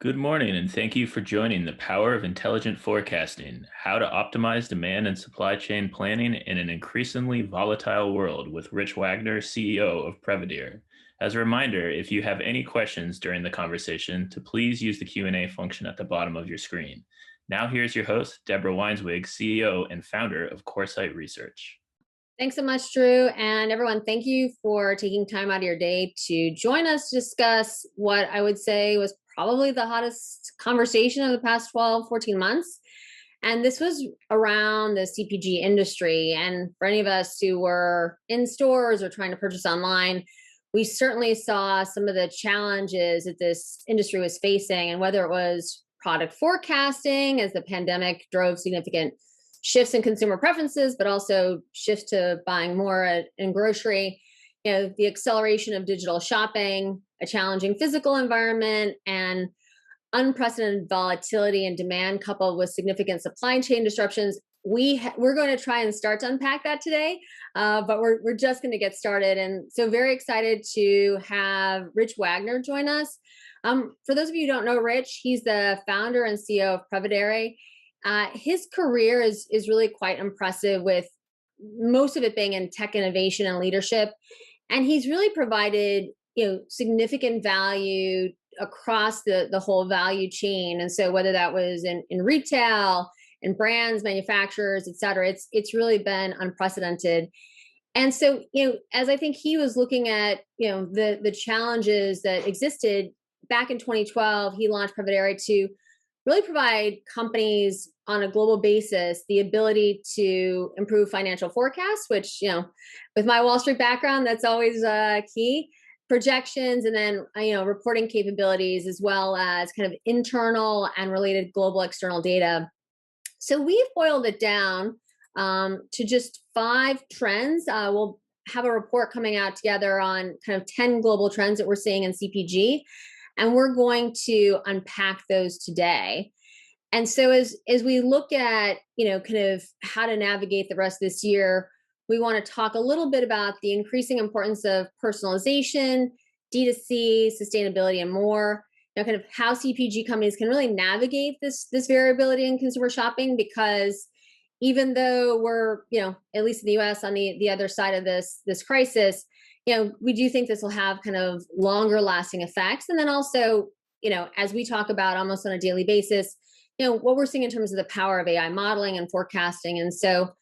Good morning, and thank you for joining the Power of Intelligent Forecasting: How to Optimize Demand and Supply Chain Planning in an Increasingly Volatile World with Rich Wagner, CEO of Prevedere. As a reminder, if you have any questions during the conversation, to please use the Q&A function at the bottom of your screen. Now here's your host, Deborah Weinswig, CEO and founder of Coresight Research. Thanks so much, Drew. And everyone, thank you for taking time out of your day to join us to discuss what I would say was probably the hottest conversation of the past 12, 14 months. And this was around the CPG industry. And for any of us who were in stores or trying to purchase online, we certainly saw some of the challenges that this industry was facing, and whether it was product forecasting as the pandemic drove significant shifts in consumer preferences, but also shifts to buying more in grocery, the acceleration of digital shopping, a challenging physical environment, and unprecedented volatility and demand coupled with significant supply chain disruptions. We're going to try and start to unpack that today, but we're just going to get started. And so very excited to have Rich Wagner join us. For those of you who don't know Rich, he's the founder and CEO of Prevedere. His career is really quite impressive, with most of it being in tech innovation and leadership. And he's really provided, significant value across the whole value chain. And so whether that was in retail, in brands, manufacturers, et cetera, it's really been unprecedented. And so, as I think he was looking at, the challenges that existed back in 2012, he launched Prevedere to really provide companies on a global basis the ability to improve financial forecasts, which, with my Wall Street background, that's always key. Projections, and then, reporting capabilities, as well as kind of internal and related global external data. So we've boiled it down to just 5 trends. We'll have a report coming out together on kind of 10 global trends that we're seeing in CPG. And we're going to unpack those today. And so as we look at, kind of how to navigate the rest of this year, we want to talk a little bit about the increasing importance of personalization, D2C, sustainability, and more. Kind of how CPG companies can really navigate this variability in consumer shopping, because even though we're, at least in the US on the other side of this crisis, we do think this will have kind of longer lasting effects. And then also, as we talk about almost on a daily basis, what we're seeing in terms of the power of AI modeling and forecasting. And so,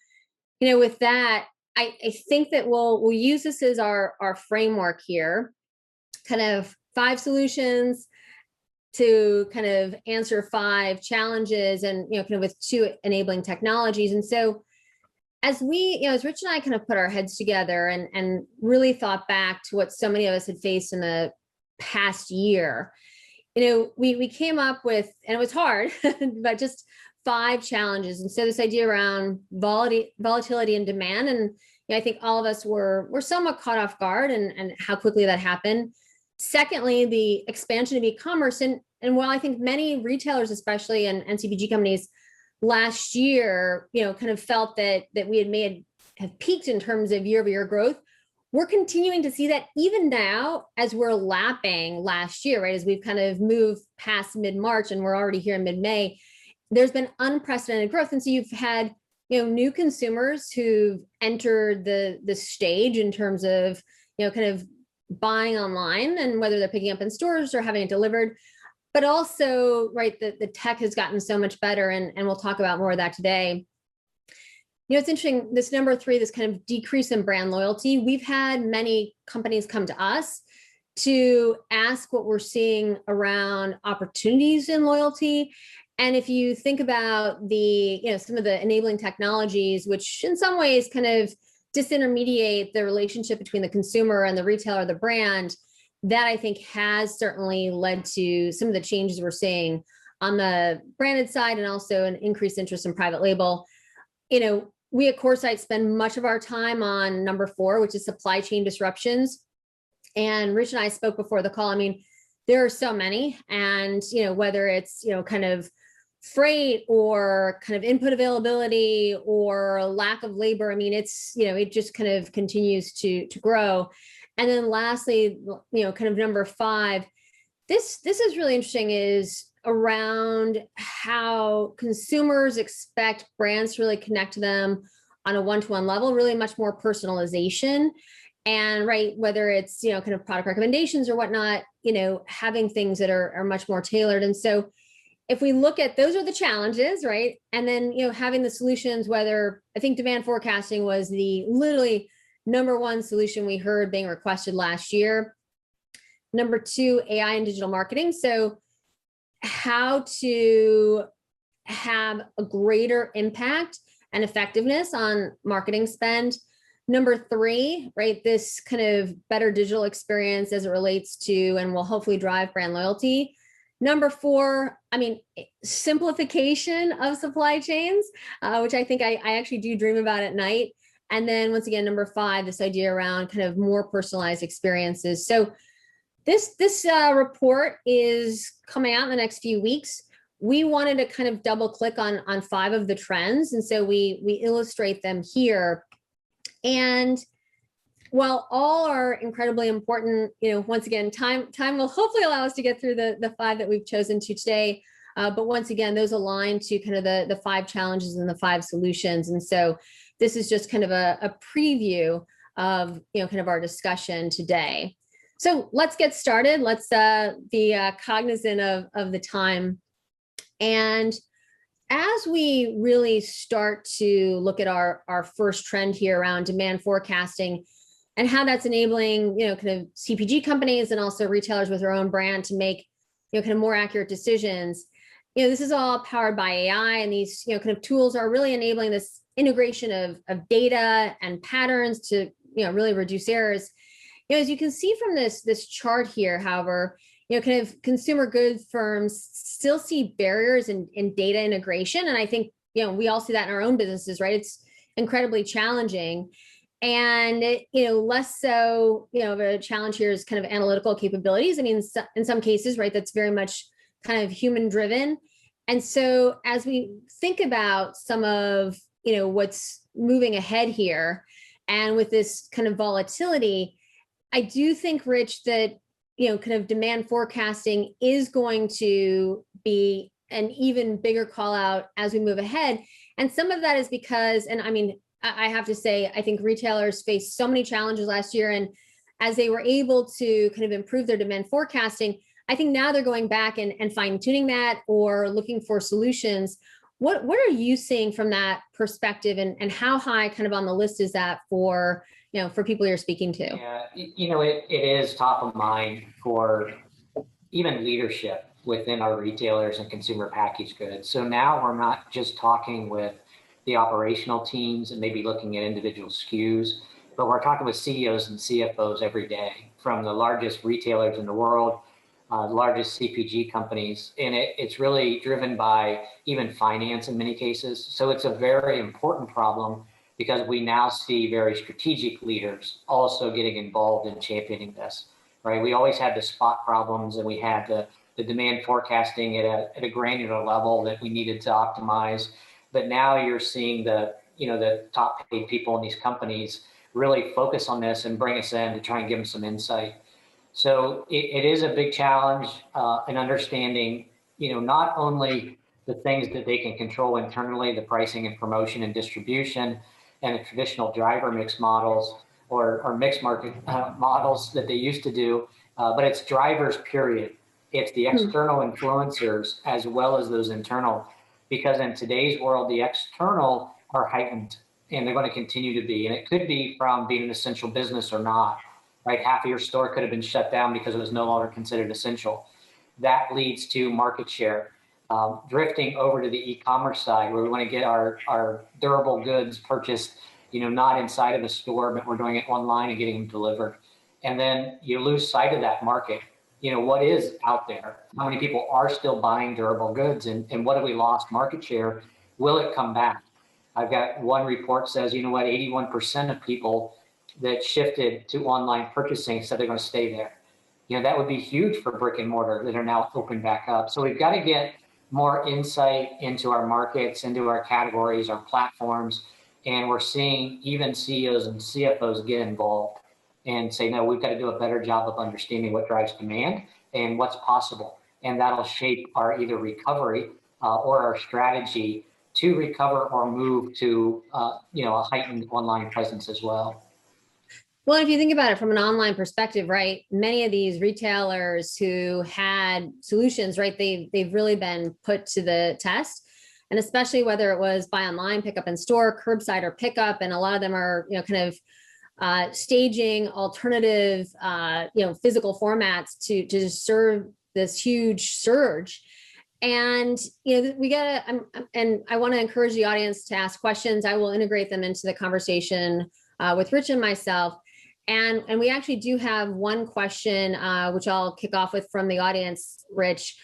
with that, I think that we'll use this as our framework here, kind of 5 solutions to kind of answer 5 challenges, and, kind of with 2 enabling technologies. And so, as Rich and I kind of put our heads together and really thought back to what so many of us had faced in the past year, we came up with, and it was hard, but just 5 challenges. And so this idea around volatility and demand, and I think all of us were somewhat caught off guard and how quickly that happened. Secondly, the expansion of e-commerce, and while I think many retailers, especially and CPG companies, last year, kind of felt that we have peaked in terms of year-over-year growth, we're continuing to see that even now as we're lapping last year, right? As we've kind of moved past mid-March and we're already here in mid-May, there's been unprecedented growth. And so you've had, new consumers who've entered the stage in terms of, kind of buying online, and whether they're picking up in stores or having it delivered. But also, right, the tech has gotten so much better, and we'll talk about more of that today. It's interesting, this number 3, this kind of decrease in brand loyalty. We've had many companies come to us to ask what we're seeing around opportunities in loyalty. And if you think about some of the enabling technologies, which in some ways kind of disintermediate the relationship between the consumer and the retailer, the brand, that I think has certainly led to some of the changes we're seeing on the branded side, and also an increased interest in private label. We at Coresight spend much of our time on number 4, which is supply chain disruptions. And Rich and I spoke before the call. I mean, there are so many, and whether it's kind of freight or kind of input availability or lack of labor. I mean, it's it just kind of continues to grow. And then lastly, kind of number 5, this is really interesting, is around how consumers expect brands to really connect to them on a one-to-one level, really much more personalization. And right, whether it's, kind of product recommendations or whatnot, having things that are much more tailored. And so if we look at those are the challenges, right? And then, having the solutions, whether I think demand forecasting was the literally number one solution we heard being requested last year. Number two, AI and digital marketing. So how to have a greater impact and effectiveness on marketing spend. Number three, right, this kind of better digital experience as it relates to and will hopefully drive brand loyalty. Number four, simplification of supply chains, which I think I actually do dream about at night. And then once again, number five, this idea around kind of more personalized experiences. So this report is coming out in the next few weeks. We wanted to kind of double click on five of the trends. And so we illustrate them here. And while all are incredibly important, once again, time will hopefully allow us to get through the five that we've chosen to today. But once again, those align to kind of the five challenges and the five solutions. And so this is just kind of a preview of, kind of our discussion today. So let's get started. Let's be cognizant of the time. And as we really start to look at our first trend here around demand forecasting and how that's enabling, kind of CPG companies and also retailers with their own brand to make, kind of more accurate decisions, this is all powered by AI, and these, kind of tools are really enabling this integration of data and patterns to, really reduce errors. As you can see from this chart here, however, kind of consumer goods firms still see barriers in data integration. And I think, we all see that in our own businesses, right? It's incredibly challenging. And, less so, the challenge here is kind of analytical capabilities. In some cases, right, that's very much kind of human driven. And so as we think about some of, what's moving ahead here, and with this kind of volatility, I do think, Rich, that, kind of demand forecasting is going to be an even bigger call out as we move ahead. And some of that is because, and I have to say, I think retailers faced so many challenges last year. And as they were able to kind of improve their demand forecasting, I think now they're going back and fine tuning that or looking for solutions. What are you seeing from that perspective, and how high kind of on the list is that for, for people you're speaking to? Yeah, it is top of mind for even leadership within our retailers and consumer packaged goods. So now we're not just talking with the operational teams and maybe looking at individual SKUs, but we're talking with CEOs and CFOs every day from the largest retailers in the world, largest CPG companies. And it's really driven by even finance in many cases. So it's a very important problem because we now see very strategic leaders also getting involved in championing this, right? We always had the spot problems, and we had the demand forecasting at a granular level that we needed to optimize. But now you're seeing the top paid people in these companies really focus on this and bring us in to try and give them some insight. So it is a big challenge in understanding, not only the things that they can control internally, the pricing and promotion and distribution, and the traditional driver mix models or mixed market models that they used to do, but it's drivers, period. It's the external influencers as well as those internal, because in today's world, the external are heightened, and they're going to continue to be. And it could be from being an essential business or not, right? Half of your store could have been shut down because it was no longer considered essential. That leads to market share. Drifting over to the e-commerce side, where we want to get our durable goods purchased, not inside of the store, but we're doing it online and getting them delivered. And then you lose sight of that market. What is out there? How many people are still buying durable goods, and what have we lost market share? Will it come back? I've got one report says, 81% of people that shifted to online purchasing said they're going to stay there. That would be huge for brick and mortar that are now open back up. So we've got to get more insight into our markets, into our categories, our platforms. And we're seeing even CEOs and CFOs get involved and say, no, we've got to do a better job of understanding what drives demand and what's possible. and that'll shape our either recovery or our strategy to recover or move to a heightened online presence as well. Well, if you think about it from an online perspective, right, many of these retailers who had solutions, right, they've really been put to the test. And especially whether it was buy online, pick up in store, curbside, or pickup, and a lot of them are, kind of staging alternative, physical formats to serve this huge surge. And we gotta, and I want to encourage the audience to ask questions. I will integrate them into the conversation with Rich and myself. And we actually do have one question, which I'll kick off with from the audience, Rich.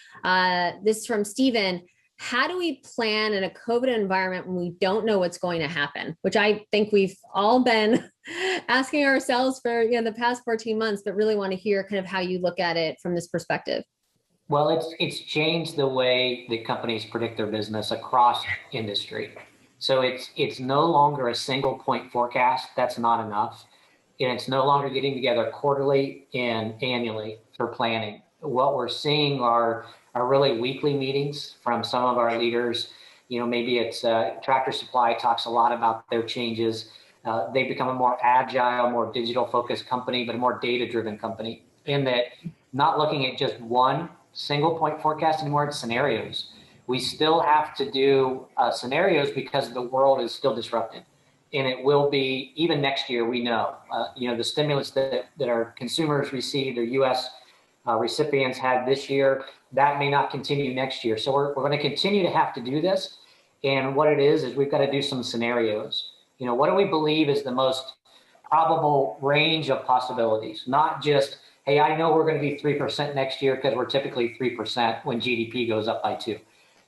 This is from Steven. How do we plan in a COVID environment when we don't know what's going to happen? Which I think we've all been asking ourselves for the past 14 months, but really want to hear kind of how you look at it from this perspective. Well, it's changed the way that companies predict their business across industry. So it's no longer a single point forecast. That's not enough. And it's no longer getting together quarterly and annually for planning. What we're seeing are really weekly meetings from some of our leaders. Maybe it's Tractor Supply talks a lot about their changes. They've become a more agile, more digital focused company, but a more data driven company, in that not looking at just one single point forecast anymore, it's scenarios. We still have to do scenarios because the world is still disrupted. And it will be, even next year, we know, the stimulus that our consumers received, or U.S. Recipients had this year, that may not continue next year. So we're going to continue to have to do this. And what it is we've got to do some scenarios. What do we believe is the most probable range of possibilities? Not just, hey, I know we're going to be 3% next year because we're typically 3% when GDP goes up by 2.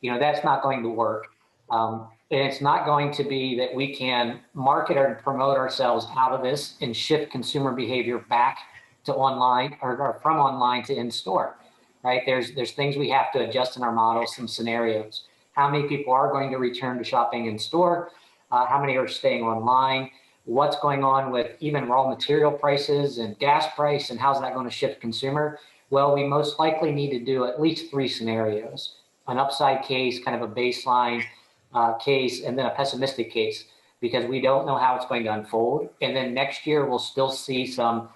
That's not going to work. And it's not going to be that we can market or promote ourselves out of this and shift consumer behavior back to online or from online to in-store, right? There's things we have to adjust in our model, some scenarios. How many people are going to return to shopping in store? How many are staying online? What's going on with even raw material prices and gas price, and how's that going to shift consumer? Well, we most likely need to do at least 3 scenarios: an upside case, kind of a baseline case, and then a pessimistic case, because we don't know how it's going to unfold. And then next year we'll still see some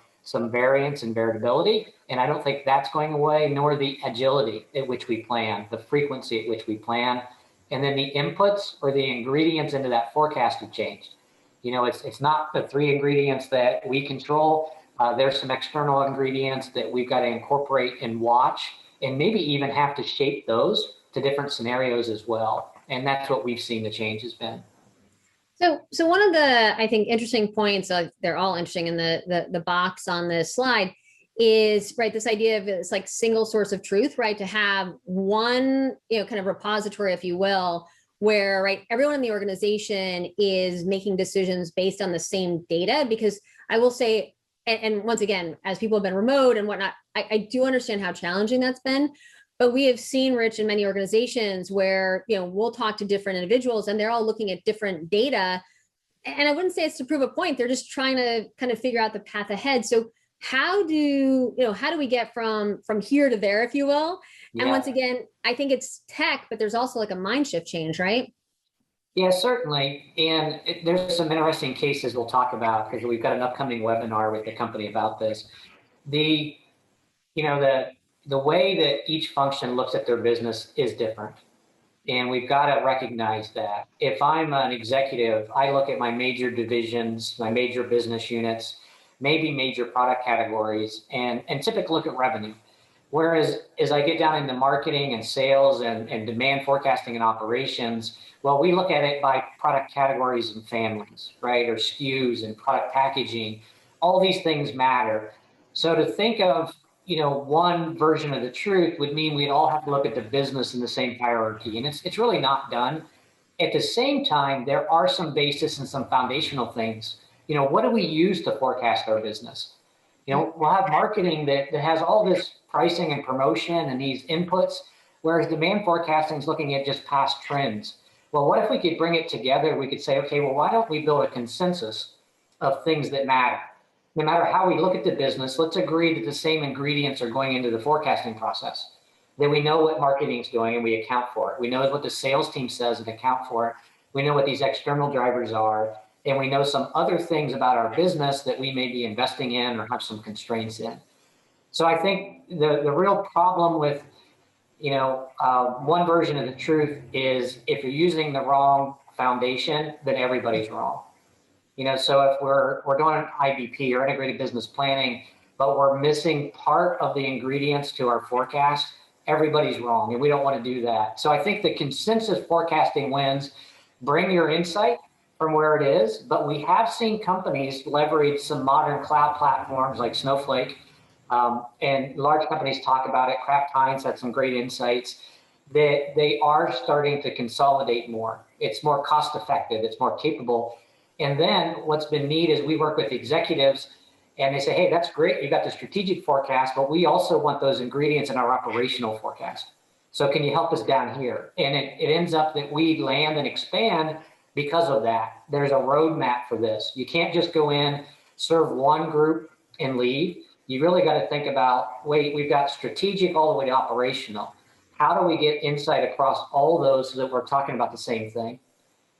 variance and variability, and I don't think that's going away, nor the agility at which we plan, the frequency at which we plan, and then the inputs or the ingredients into that forecast have changed. It's not the 3 ingredients that we control. There's some external ingredients that we've got to incorporate and watch, and maybe even have to shape those to different scenarios as well. And that's what we've seen the change has been. So one of the, I think, interesting points, they're all interesting in the box on this slide, is right, this idea of it's like single source of truth, right? To have one, kind of repository, if you will, where right, everyone in the organization is making decisions based on the same data. Because I will say, and once again, as people have been remote and whatnot, I do understand how challenging that's been. But we have seen, Rich, in many organizations where, we'll talk to different individuals and they're all looking at different data. And I wouldn't say it's to prove a point. They're just trying to kind of figure out the path ahead. So how do we get from here to there, if you will? And once again, I think it's tech, but there's also like a mind shift change, right? Yeah, certainly. And there's some interesting cases we'll talk about, because we've got an upcoming webinar with the company about this. The way that each function looks at their business is different. And we've got to recognize that. If I'm an executive, I look at my major divisions, my major business units, maybe major product categories, and typically look at revenue. Whereas as I get down into marketing and sales and demand forecasting and operations, well, we look at it by product categories and families, right? Or SKUs and product packaging. All these things matter. So to think of one version of the truth would mean we'd all have to look at the business in the same hierarchy, and it's really not done. At the same time, there are some basis and some foundational things. What do we use to forecast our business? We'll have marketing that has all this pricing and promotion and these inputs, whereas demand forecasting is looking at just past trends. Well, what if we could bring it together? We could say, okay, well, why don't we build a consensus of things that matter? No matter how we look at the business, let's agree that the same ingredients are going into the forecasting process. then we know what marketing is doing and we account for it. We know what the sales team says and account for it. We know what these external drivers are, and we know some other things about our business that we may be investing in or have some constraints in. So I think the real problem with, one version of the truth is if you're using the wrong foundation, then everybody's wrong. So if we're doing an IBP or integrated business planning, but we're missing part of the ingredients to our forecast, everybody's wrong, and we don't want to do that. So I think the consensus forecasting wins. Bring your insight from where it is, but we have seen companies leverage some modern cloud platforms like Snowflake, and large companies talk about it. Kraft Heinz had some great insights that they are starting to consolidate more. It's more cost effective, it's more capable. And then what's been neat is we work with executives and they say, hey, that's great, you got the strategic forecast, but we also want those ingredients in our operational forecast. So can you help us down here? And it ends up that we land and expand because of that. There's a roadmap for this. You can't just go in, serve one group and leave. You really got to think about, wait, we've got strategic all the way to operational. How do we get insight across all those so that we're talking about the same thing?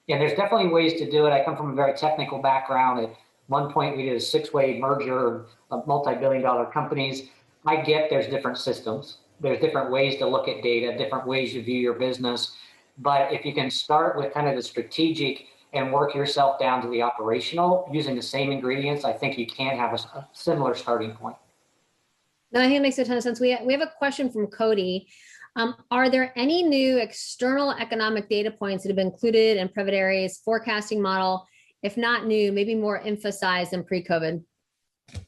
And there's definitely ways to do it. I come from a very technical background. At one point, we did a 6-way merger of multi-billion-dollar companies. I get there's different systems. There's different ways to look at data, different ways to view your business. But if you can start with kind of the strategic and work yourself down to the operational using the same ingredients, I think you can have a similar starting point. No, I think it makes a ton of sense. We have a question from Cody. Are there any new external economic data points that have been included in Prevedere's forecasting model? If not new, maybe more emphasized than pre-COVID?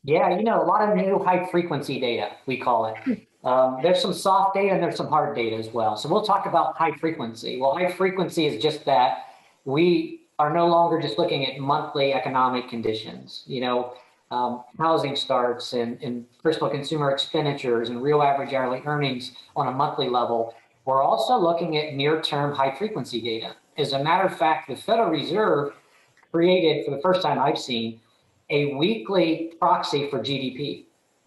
Yeah, a lot of new high frequency data, we call it. There's some soft data and there's some hard data as well. So we'll talk about high frequency. Well, high frequency is just that we are no longer just looking at monthly economic conditions, housing starts and personal consumer expenditures and real average hourly earnings on a monthly level. We're also looking at near-term high frequency data. As a matter of fact, the Federal Reserve created, for the first time I've seen, a weekly proxy for GDP.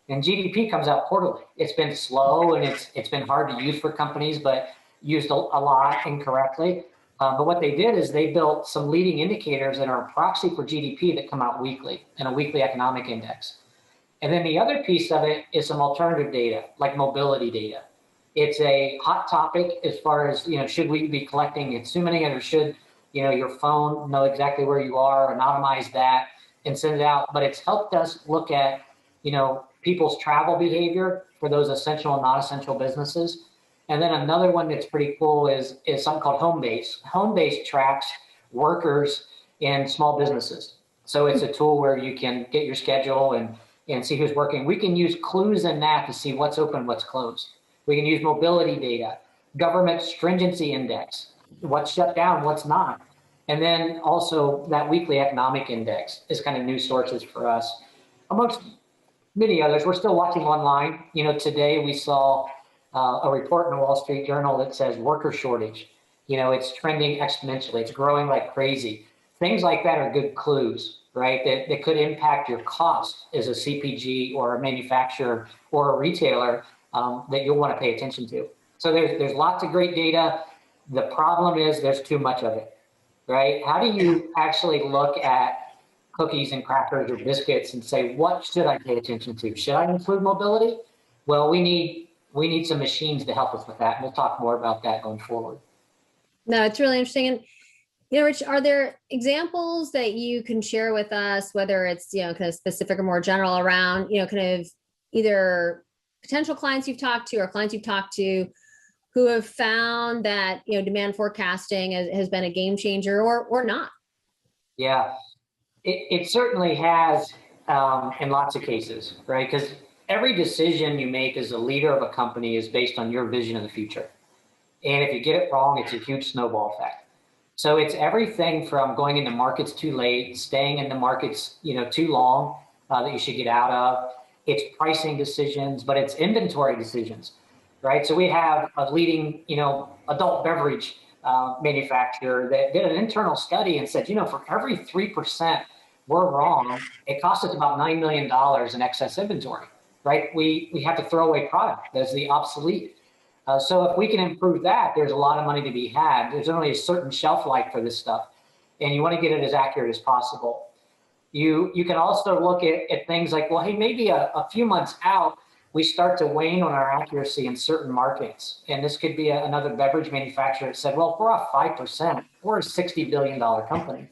And GDP comes out quarterly. It's been slow and it's been hard to use for companies, but used a lot incorrectly. But what they did is they built some leading indicators that are a proxy for GDP that come out weekly in a weekly economic index. And then the other piece of it is some alternative data, like mobility data. It's a hot topic as far as, should we be collecting and assuming it, or should, your phone know exactly where you are, anonymize that and send it out. But it's helped us look at, people's travel behavior for those essential and not essential businesses. And then another one that's pretty cool is something called Homebase. Homebase tracks workers in small businesses. So it's a tool where you can get your schedule and see who's working. We can use clues in that to see what's open, what's closed. We can use mobility data, government stringency index, what's shut down, what's not. And then also that weekly economic index is kind of new sources for us. Amongst many others, we're still watching online. Today we saw a report in the Wall Street Journal that says worker shortage. It's trending exponentially. It's growing like crazy. Things like that are good clues, right? That could impact your cost as a CPG or a manufacturer or a retailer that you'll want to pay attention to. So there's lots of great data. The problem is there's too much of it, right? How do you actually look at cookies and crackers or biscuits and say, what should I pay attention to? Should I include mobility? Well, we need some machines to help us with that. And we'll talk more about that going forward. No, it's really interesting. And, Rich, are there examples that you can share with us, whether it's, kind of specific or more general around, kind of either potential clients you've talked to or clients you've talked to who have found that, demand forecasting has been a game changer or not? Yeah, it certainly has in lots of cases, right? Because every decision you make as a leader of a company is based on your vision of the future. And if you get it wrong, it's a huge snowball effect. So it's everything from going into markets too late, staying in the markets, too long that you should get out of. It's pricing decisions, but it's inventory decisions, right? So we have a leading, adult beverage manufacturer that did an internal study and said, for every 3% we're wrong, it costs us about $9 million in excess inventory, right? We have to throw away product. That's the obsolete. So if we can improve that, there's a lot of money to be had. There's only a certain shelf life for this stuff, and you want to get it as accurate as possible. You can also look at things like, well, hey, maybe a few months out, we start to wane on our accuracy in certain markets. And this could be another beverage manufacturer that said, well, if we're off 5%, we're a $60 billion company.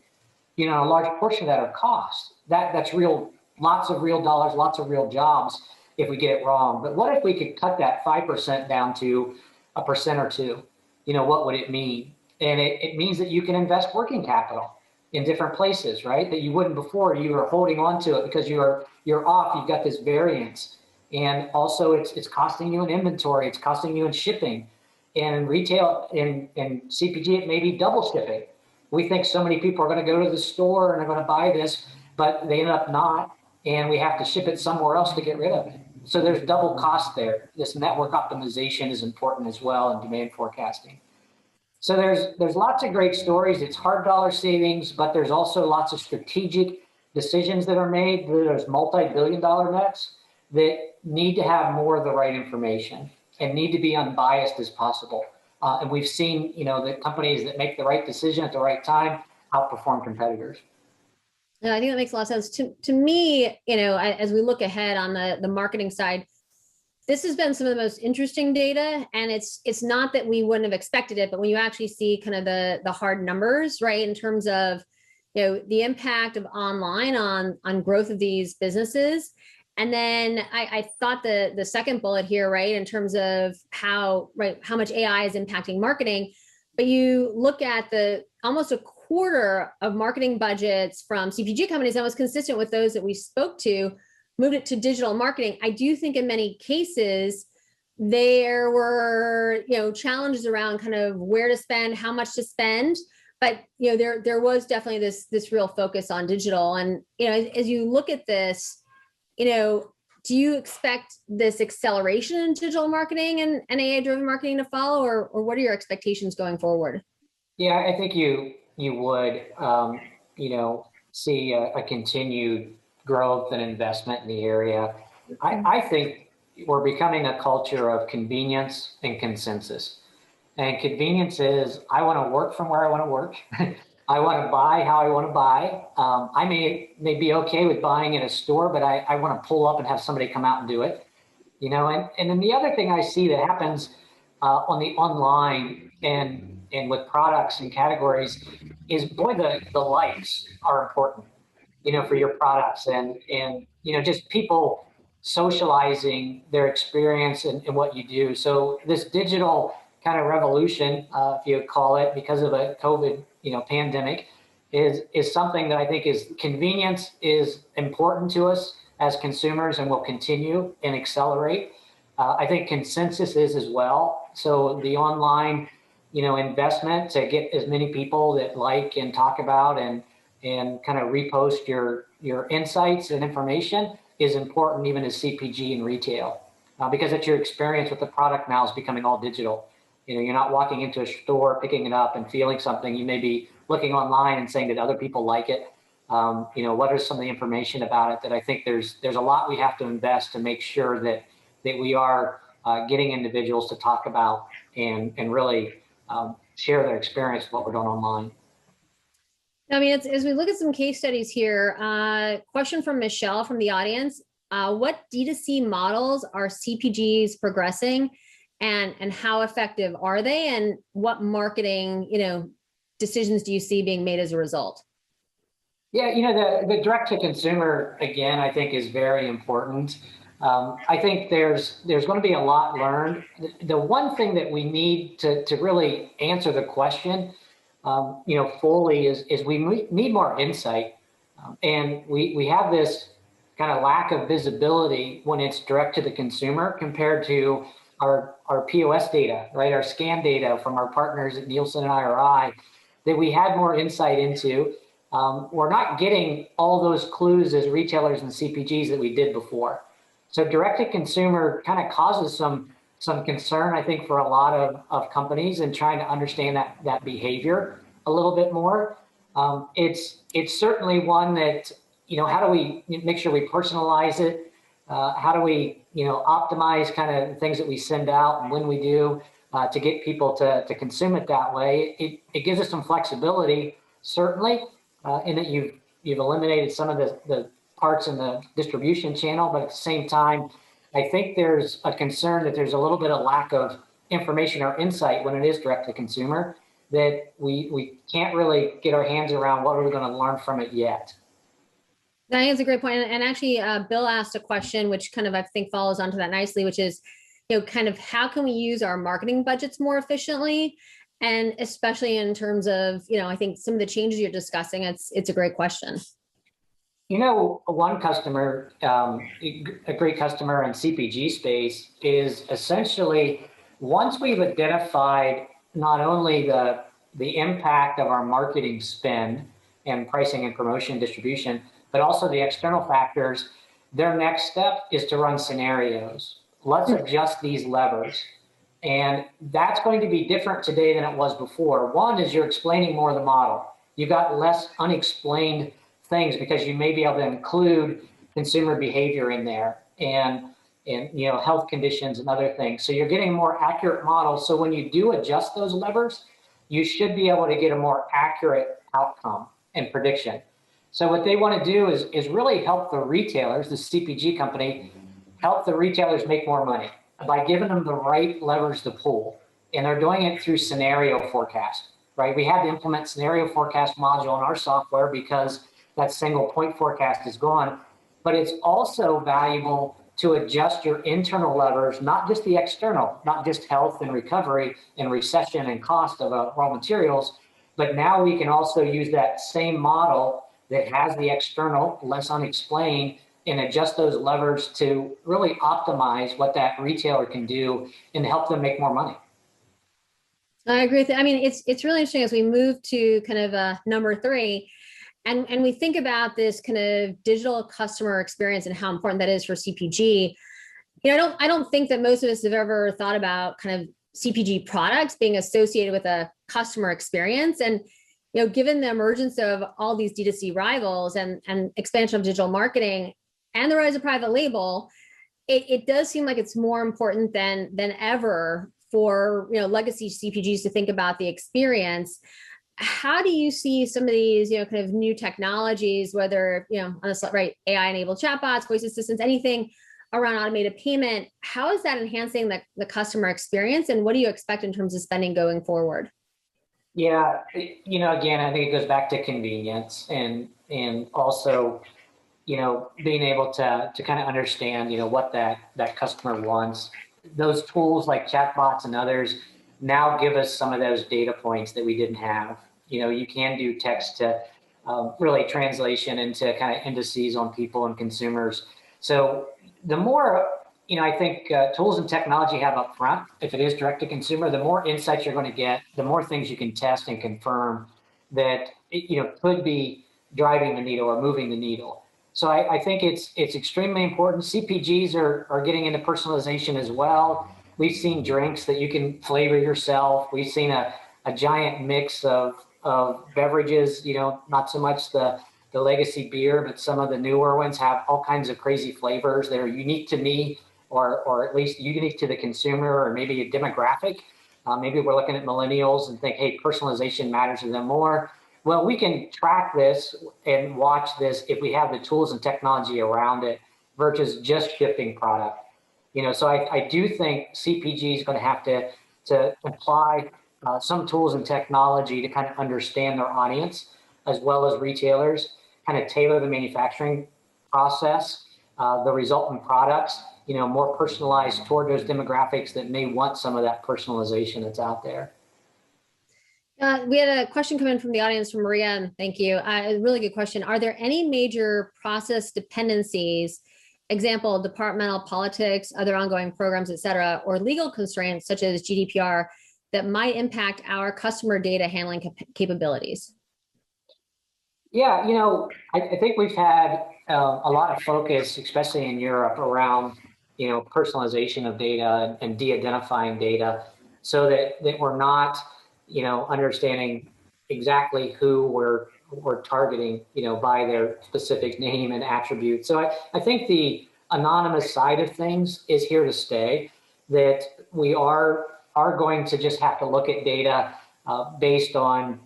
You know, a large portion of that are cost. That's real, lots of real dollars, lots of real jobs if we get it wrong. But what if we could cut that 5% down to 1% or 2%? You know, what would it mean? And it means that you can invest working capital in different places, right? That you wouldn't before. You were holding on to it because you're off. You've got this variance, and also it's costing you in inventory. It's costing you in shipping, and in retail, in CPG, it may be double shipping. We think so many people are going to go to the store and they're going to buy this, but they end up not, and we have to ship it somewhere else to get rid of it. So there's double cost there. This network optimization is important as well in demand forecasting. So there's lots of great stories. It's hard dollar savings, but there's also lots of strategic decisions that are made. There's multi-billion-dollar bets that need to have more of the right information and need to be unbiased as possible. And we've seen, you know, the companies that make the right decision at the right time outperform competitors. Yeah, I think that makes a lot of sense. To me, you know, as we look ahead on the marketing side, this has been some of the most interesting data, and it's not that we wouldn't have expected it, but when you actually see kind of the hard numbers, right, in terms of, you know, the impact of online on growth of these businesses. And then I thought the second bullet here, right, in terms of how much AI is impacting marketing, but you look at the almost a quarter of marketing budgets from CPG companies that was consistent with those that we spoke to, moved it to digital marketing. I do think in many cases there were, you know, challenges around kind of where to spend, how much to spend, but you know there was definitely this real focus on digital. And you know, as you look at this, you know, do you expect this acceleration in digital marketing and AI-driven marketing to follow, or what are your expectations going forward? Yeah, I think you would, you know, see a continued growth and investment in the area. I think we're becoming a culture of convenience and consensus. And convenience is, I want to work from where I want to work. I want to buy how I want to buy. I may be okay with buying in a store, but I want to pull up and have somebody come out and do it. You know, and then the other thing I see that happens on the online and with products and categories is, boy, the likes are important, you know, for your products, and you know, just people socializing their experience and what you do. So this digital kind of revolution, if you call it, because of a COVID, you know, pandemic, is something that I think is convenience is important to us as consumers and will continue and accelerate. I think consensus is as well. So the online, you know, investment to get as many people that like and talk about and kind of repost your insights and information is important, even as CPG and retail, because it's your experience with the product now is becoming all digital. You know, you're not walking into a store, picking it up and feeling something. You may be looking online and saying that other people like it. You know, what is some of the information about it that I think there's a lot we have to invest to make sure that we are getting individuals to talk about and really share their experience of what we're doing online. I mean, as we look at some case studies here, question from Michelle from the audience: what D2C models are CPGs progressing, and how effective are they, and what marketing, you know, decisions do you see being made as a result? Yeah, you know, the direct to consumer, again, I think is very important. I think there's going to be a lot learned. The one thing that we need to really answer the question, you know, fully is we need more insight. And we have this kind of lack of visibility when it's direct to the consumer compared to our POS data, right? Our scan data from our partners at Nielsen and IRI that we had more insight into. We're not getting all those clues as retailers and CPGs that we did before. So direct to consumer kind of causes some concern, I think, for a lot of companies and trying to understand that behavior a little bit more. It's certainly one that, you know, how do we make sure we personalize it how do we, optimize kind of things that we send out and when we do to get people to consume it that way. It gives us some flexibility, certainly, in that you've eliminated some of the parts in the distribution channel, but at the same time, I think there's a concern that there's a little bit of lack of information or insight when it is direct to consumer, that we can't really get our hands around what are we going to learn from it yet. I think it's a great point. And actually, Bill asked a question, which kind of, I think, follows onto that nicely, which is, kind of how can we use our marketing budgets more efficiently? And especially in terms of, I think some of the changes you're discussing, it's a great question. One customer, a great customer in CPG space is essentially, once we've identified not only the impact of our marketing spend and pricing and promotion distribution, but also the external factors, their next step is to run scenarios. Let's adjust these levers. And that's going to be different today than it was before. One is you're explaining more of the model. You've got less unexplained things because you may be able to include consumer behavior in there and health conditions and other things. So you're getting a more accurate model. So when you do adjust those levers, you should be able to get a more accurate outcome and prediction. So what they want to do is really help the retailers, the CPG company, help the retailers make more money by giving them the right levers to pull. And they're doing it through scenario forecast, right? We had to implement scenario forecast module in our software because that single point forecast is gone. But it's also valuable to adjust your internal levers, not just the external, not just health and recovery and recession and cost of raw materials, but now we can also use that same model that has the external, less unexplained, and adjust those levers to really optimize what that retailer can do and help them make more money. I agree with it. I mean, it's really interesting as we move to kind of number 3, and we think about this kind of digital customer experience and how important that is for CPG. I don't think that most of us have ever thought about kind of CPG products being associated with a customer experience. And given the emergence of all these D2C rivals and expansion of digital marketing and the rise of private label, it does seem like it's more important than ever for legacy CPGs to think about the experience. How do you see some of these kind of new technologies, whether on the right, AI-enabled chatbots, voice assistants, anything around automated payment? How is that enhancing the customer experience, and what do you expect in terms of spending going forward? Yeah, again, I think it goes back to convenience and also, being able to kind of understand, what that customer wants. Those tools like chatbots and others now give us some of those data points that we didn't have. You can do text to really translation into kind of indices on people and consumers. So the more I think tools and technology have up front, if it is direct to consumer, the more insights you're going to get, the more things you can test and confirm that could be driving the needle or moving the needle. So I think it's extremely important. CPGs are getting into personalization as well. We've seen drinks that you can flavor yourself. We've seen a giant mix of beverages, not so much the legacy beer, but some of the newer ones have all kinds of crazy flavors that are unique to me, or at least unique to the consumer, or maybe a demographic. Maybe we're looking at millennials and think, hey, personalization matters to them more. Well, we can track this and watch this if we have the tools and technology around it versus just shipping product. So I do think CPG is going to have to apply some tools and technology to kind of understand their audience, as well as retailers, kind of tailor the manufacturing process, the resultant products, more personalized toward those demographics that may want some of that personalization that's out there. We had a question come in from the audience from Maria, and thank you. A really good question. Are there any major process dependencies, example, departmental politics, other ongoing programs, et cetera, or legal constraints such as GDPR that might impact our customer data handling capabilities? Yeah, I think we've had a lot of focus, especially in Europe, around personalization of data and de-identifying data, so that we're not understanding exactly who we're targeting by their specific name and attribute. So I think the anonymous side of things is here to stay, that we are going to just have to look at data based on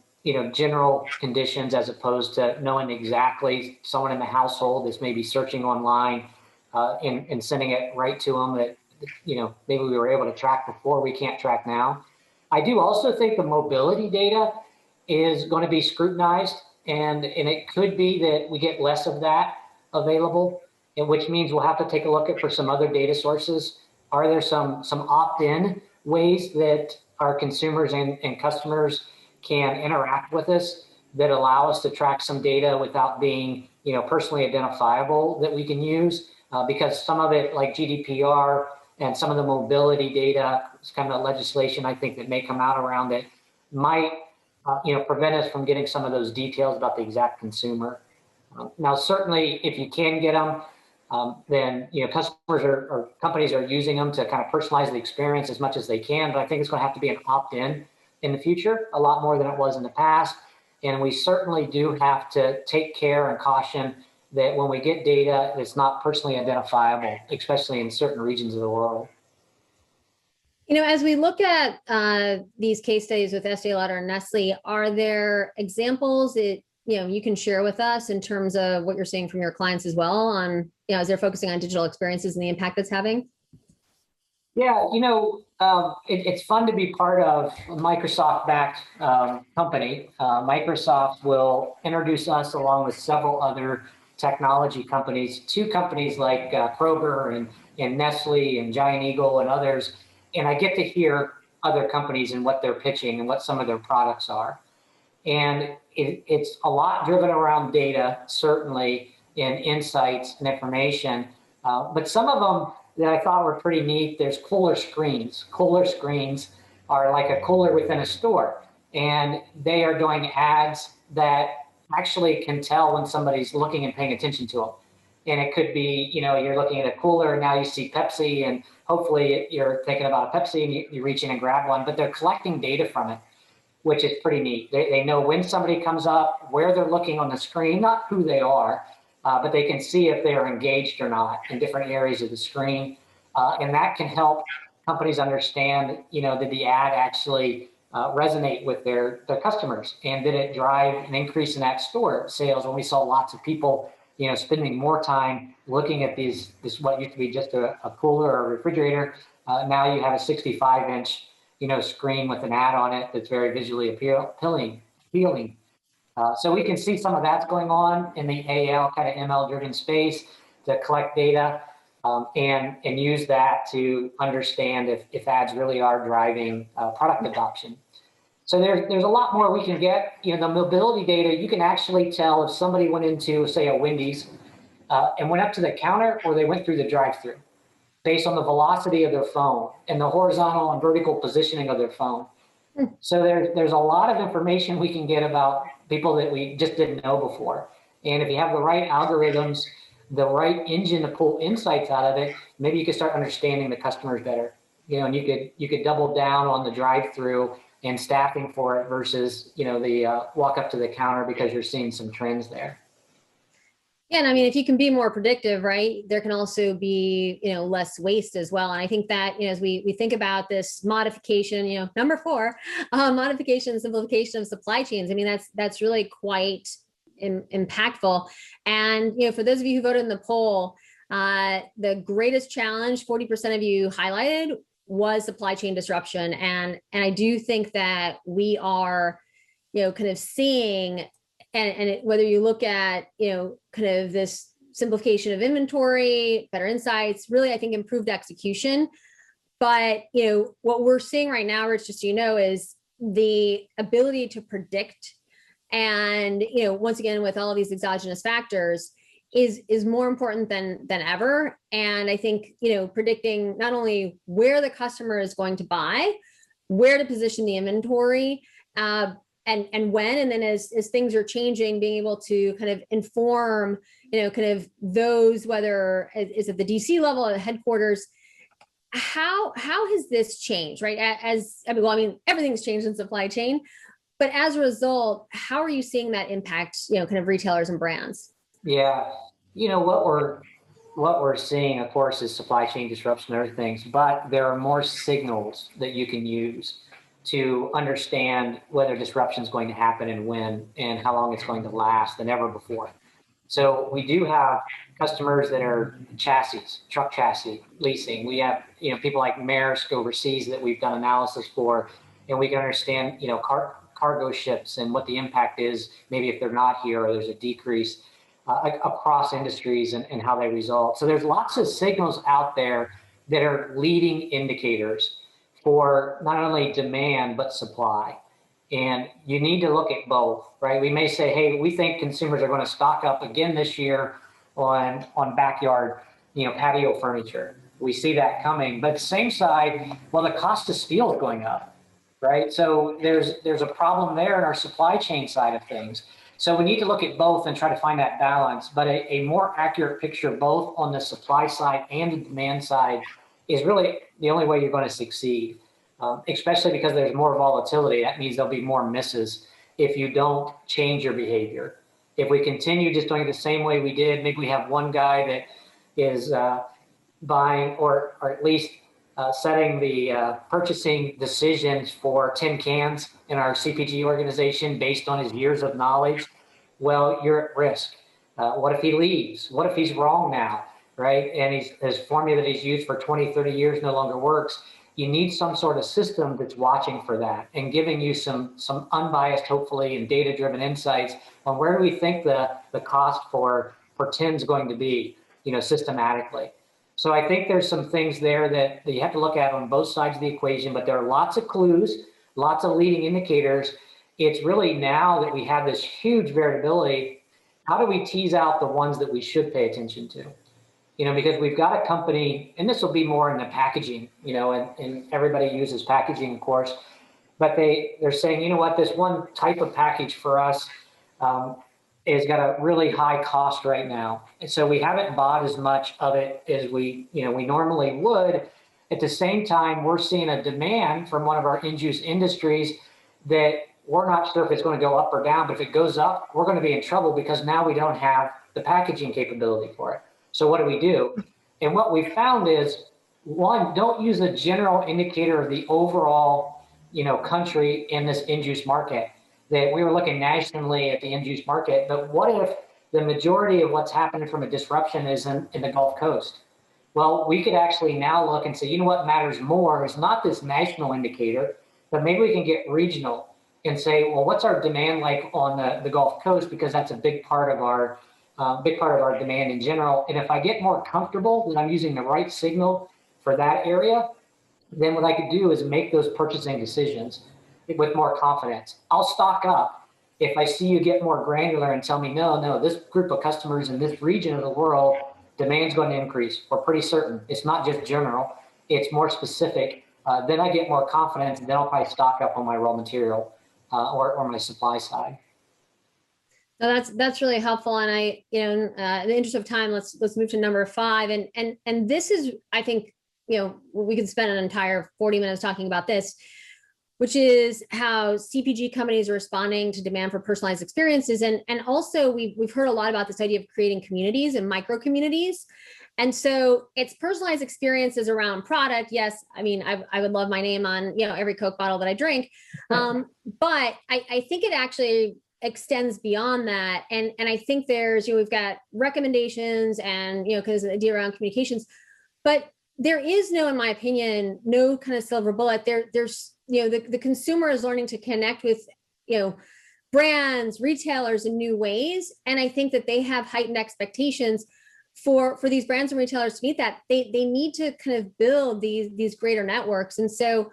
general conditions, as opposed to knowing exactly someone in the household is maybe searching online and sending it right to them that maybe we were able to track before, we can't track now. I do also think the mobility data is going to be scrutinized, and it could be that we get less of that available, and which means we'll have to take a look at for some other data sources. Are there some opt-in ways that our consumers and customers can interact with us that allow us to track some data without being personally identifiable that we can use? Because some of it, like GDPR and some of the mobility data, it's kind of legislation I think that may come out around it, might prevent us from getting some of those details about the exact consumer. Now, certainly, if you can get them, then customers or companies are using them to kind of personalize the experience as much as they can. But I think it's going to have to be an opt-in in the future, a lot more than it was in the past. And we certainly do have to take care and caution that when we get data that's not personally identifiable, especially in certain regions of the world. As we look at these case studies with Estee Lauder and Nestle, are there examples that you can share with us in terms of what you're seeing from your clients as well on as they're focusing on digital experiences and the impact that's having? Yeah, it's fun to be part of a Microsoft-backed company. Microsoft will introduce us along with several other technology companies to companies like Kroger and Nestle and Giant Eagle and others. And I get to hear other companies and what they're pitching and what some of their products are. And it's a lot driven around data, certainly, and insights and information. But some of them that I thought were pretty neat, there's cooler screens. Cooler screens are like a cooler within a store. And they are doing ads that actually can tell when somebody's looking and paying attention to them. And it could be, you're looking at a cooler and now you see Pepsi, and hopefully you're thinking about a Pepsi and you reach in and grab one, but they're collecting data from it, which is pretty neat. They know when somebody comes up, where they're looking on the screen, not who they are, but they can see if they're engaged or not in different areas of the screen. And that can help companies understand, did the ad actually resonate with their customers? And did it drive an increase in that store sales when we saw lots of people spending more time looking at this what used to be just a cooler or a refrigerator. Now you have a 65-inch screen with an ad on it that's very visually appealing. So we can see some of that's going on in the AL kind of ML-driven space to collect data and use that to understand if ads really are driving product adoption. So there's a lot more we can get. The mobility data, you can actually tell if somebody went into, say, a Wendy's and went up to the counter or they went through the drive-thru based on the velocity of their phone and the horizontal and vertical positioning of their phone. So there's a lot of information we can get about people that we just didn't know before. And if you have the right algorithms, the right engine to pull insights out of it, maybe you could start understanding the customers better. And you could double down on the drive-through and staffing for it versus the walk up to the counter because you're seeing some trends there. Yeah, and I mean, if you can be more predictive, right, there can also be, less waste as well. And I think that, as we think about this modification, number 4, modification and simplification of supply chains, I mean, that's really quite impactful. And, for those of you who voted in the poll, the greatest challenge, 40% of you highlighted, was supply chain disruption. And I do think that we are, kind of seeing, and whether you look at, kind of this simplification of inventory, better insights, really, I think improved execution. But, what we're seeing right now, Rich, just is the ability to predict. And, once again, with all of these exogenous factors, is more important than ever. And I think, predicting not only where the customer is going to buy, where to position the inventory, and when, and then as things are changing, being able to kind of inform, kind of those, whether it's at the DC level or the headquarters, how has this changed, right? Everything's changed in supply chain, but as a result, how are you seeing that impact, kind of retailers and brands? Yeah, what we're what we're seeing, of course, is supply chain disruption and other things, but there are more signals that you can use to understand whether disruption is going to happen and when and how long it's going to last than ever before. So we do have customers that are chassis, truck chassis leasing. We have, people like Maersk overseas that we've done analysis for, and we can understand, cargo ships and what the impact is, maybe if they're not here or there's a decrease across industries and how they result. So there's lots of signals out there that are leading indicators for not only demand, but supply. And you need to look at both, right? We may say, hey, we think consumers are going to stock up again this year on backyard, patio furniture. We see that coming. But same side, well, the cost of steel is going up, right? So there's a problem there in our supply chain side of things. So we need to look at both and try to find that balance. But a more accurate picture, both on the supply side and the demand side, is really the only way you're going to succeed. Especially because there's more volatility. That means there'll be more misses if you don't change your behavior. If we continue just doing it the same way we did, maybe we have one guy that is buying or at least setting the purchasing decisions for tin cans in our CPG organization based on his years of knowledge. Well, you're at risk. What if he leaves? What if he's wrong now, right? And his formula that he's used for 20, 30 years no longer works. You need some sort of system that's watching for that and giving you some unbiased, hopefully, and data-driven insights on where do we think the cost for tin is going to be, systematically. So I think there's some things there that you have to look at on both sides of the equation, but there are lots of clues, lots of leading indicators. It's really now that we have this huge variability, how do we tease out the ones that we should pay attention to? Because we've got a company, and this will be more in the packaging, and everybody uses packaging, of course, but they're saying, this one type of package for us has got a really high cost right now. And so we haven't bought as much of it as we normally would. At the same time, we're seeing a demand from one of our end-use industries that we're not sure if it's going to go up or down, but if it goes up, we're going to be in trouble because now we don't have the packaging capability for it. So what do we do? And what we found is, one, don't use a general indicator of the overall, country in this end-use market. That we were looking nationally at the end-use market, but what if the majority of what's happening from a disruption is in the Gulf Coast? Well, we could actually now look and say, what matters more is not this national indicator, but maybe we can get regional and say, well, what's our demand like on the Gulf Coast? Because that's a big part of our demand in general. And if I get more comfortable that I'm using the right signal for that area, then what I could do is make those purchasing decisions with more confidence. I'll stock up if I see you get more granular and tell me, no, this group of customers in this region of the world, demand's going to increase. We're pretty certain. It's not just general, it's more specific. Then I get more confidence, and then I'll probably stock up on my raw material or my supply side. No, that's really helpful. And in the interest of time, let's move to number 5. And this is, I think, we could spend an entire 40 minutes talking about this, which is how CPG companies are responding to demand for personalized experiences. And also we've heard a lot about this idea of creating communities and micro communities. And so it's personalized experiences around product. Yes. I mean, I would love my name on, every Coke bottle that I drink. But I think it actually extends beyond that. And I think there's, we've got recommendations and, because the idea around communications, but there is no, in my opinion, no kind of silver bullet. There's, the consumer is learning to connect with, brands, retailers in new ways. And I think that they have heightened expectations for these brands and retailers to meet that. They need to kind of build these greater networks. And so,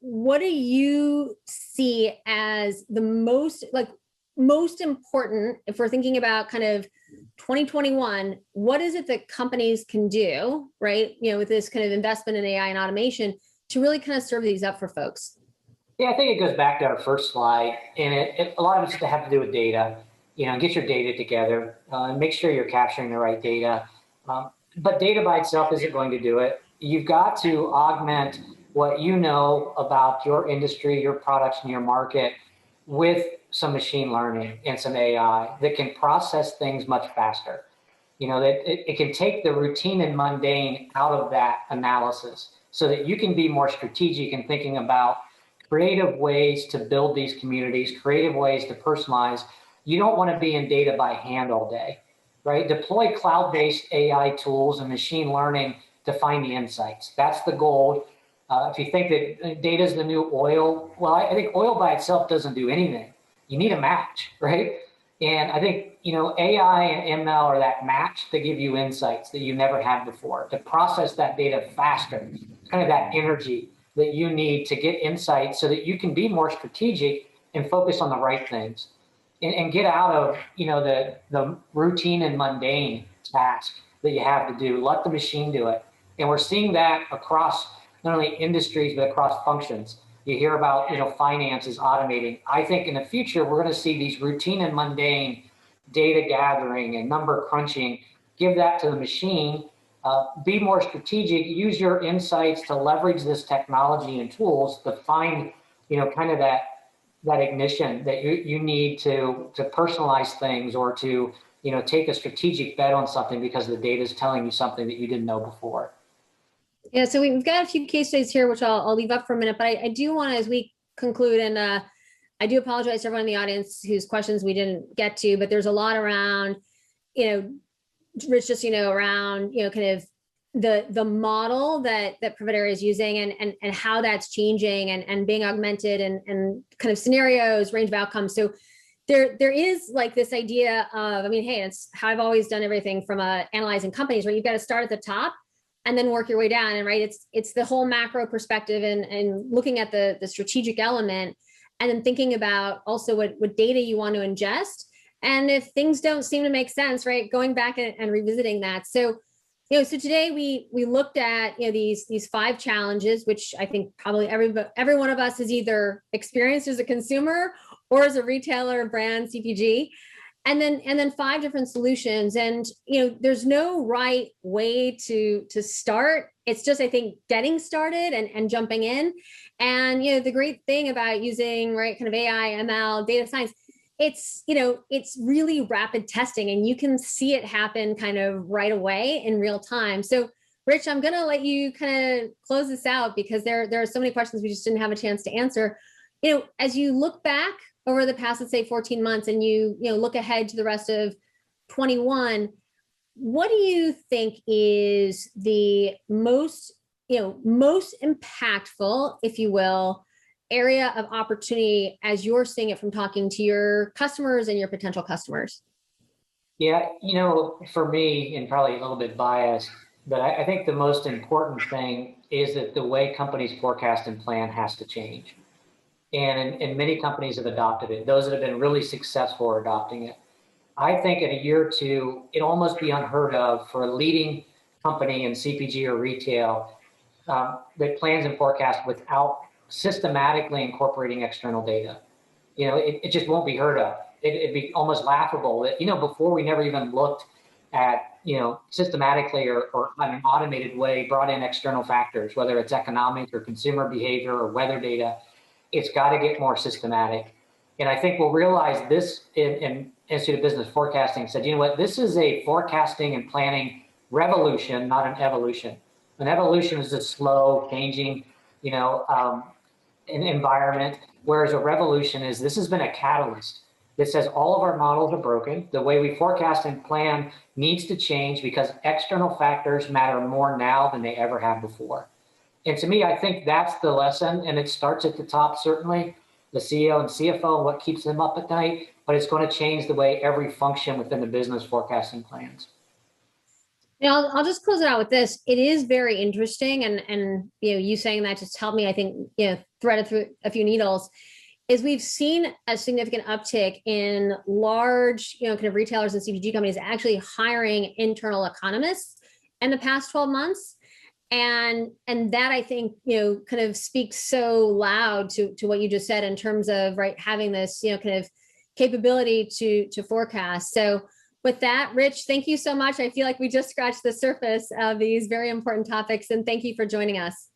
what do you see as the most important, if we're thinking about kind of 2021, what is it that companies can do, right? With this kind of investment in AI and automation to really kind of serve these up for folks? Yeah, I think it goes back to our first slide, and a lot of it's to have to do with data. Get your data together, make sure you're capturing the right data. But data by itself isn't going to do it. You've got to augment what you know about your industry, your products, and your market with some machine learning and some AI that can process things much faster. that it can take the routine and mundane out of that analysis so that you can be more strategic in thinking about creative ways to build these communities, creative ways to personalize. You don't want to be in data by hand all day, right? Deploy cloud-based AI tools and machine learning to find the insights. That's the goal. If you think that data is the new oil, well, I think oil by itself doesn't do anything. You need a match, right? And I think, AI and ML are that match to give you insights that you never had before, to process that data faster, kind of that energy that you need to get insights so that you can be more strategic and focus on the right things and get out of, the routine and mundane task that you have to do. Let the machine do it. And we're seeing that across not only industries, but across functions. You hear about, finance is automating. I think in the future, we're going to see these routine and mundane data gathering and number crunching, give that to the machine, be more strategic, use your insights to leverage this technology and tools to find, kind of that ignition that you need to personalize things or to, take a strategic bet on something because the data is telling you something that you didn't know before. Yeah, so we've got a few case studies here, which I'll leave up for a minute, but I do want to, as we conclude, and I do apologize to everyone in the audience whose questions we didn't get to, but there's a lot around, Rich, just, around, kind of the model that Prevedere is using and how that's changing and being augmented and kind of scenarios, range of outcomes. So there is like this idea of, hey, it's how I've always done everything from analyzing companies, where you've got to start at the top and then work your way down. And right, it's the whole macro perspective and looking at the strategic element, and then thinking about also what data you want to ingest. And if things don't seem to make sense, right, going back and revisiting that. So, so today we looked at, these 5 challenges, which I think probably every one of us has either experienced as a consumer or as a retailer, brand, CPG. And then 5 different solutions. And, there's no right way to start. It's just, I think, getting started and jumping in. And, the great thing about using, right, kind of AI, ML, data science, it's really rapid testing, and you can see it happen kind of right away in real time. So Rich, I'm going to let you kind of close this out because there are so many questions we just didn't have a chance to answer. As you look back over the past, let's say 14 months, and you look ahead to the rest of 21, what do you think is the most impactful, if you will, area of opportunity as you're seeing it from talking to your customers and your potential customers? Yeah, for me, and probably a little bit biased, but I think the most important thing is that the way companies forecast and plan has to change. And many companies have adopted it. Those that have been really successful are adopting it. I think in a year or two, it'll almost be unheard of for a leading company in CPG or retail that plans and forecasts without systematically incorporating external data. It just won't be heard of. It'd be almost laughable that, before we never even looked at, systematically or in an automated way, brought in external factors, whether it's economic or consumer behavior or weather data. It's got to get more systematic. And I think we'll realize this in Institute of Business Forecasting said, this is a forecasting and planning revolution, not an evolution. An evolution is a slow changing, an environment, whereas a revolution is this has been a catalyst that says all of our models are broken. The way we forecast and plan needs to change because external factors matter more now than they ever have before. And to me, I think that's the lesson, and it starts at the top, certainly, the CEO and CFO and what keeps them up at night, but it's going to change the way every function within the business forecasting plans. I'll just close it out with this. It is very interesting, and you saying that just helped me, I think, threaded through a few needles, is we've seen a significant uptick in large, kind of retailers and CPG companies actually hiring internal economists in the past 12 months. And that, I think, kind of speaks so loud to what you just said in terms of, right, having this, kind of capability to forecast. So with that, Rich, thank you so much. I feel like we just scratched the surface of these very important topics, and thank you for joining us.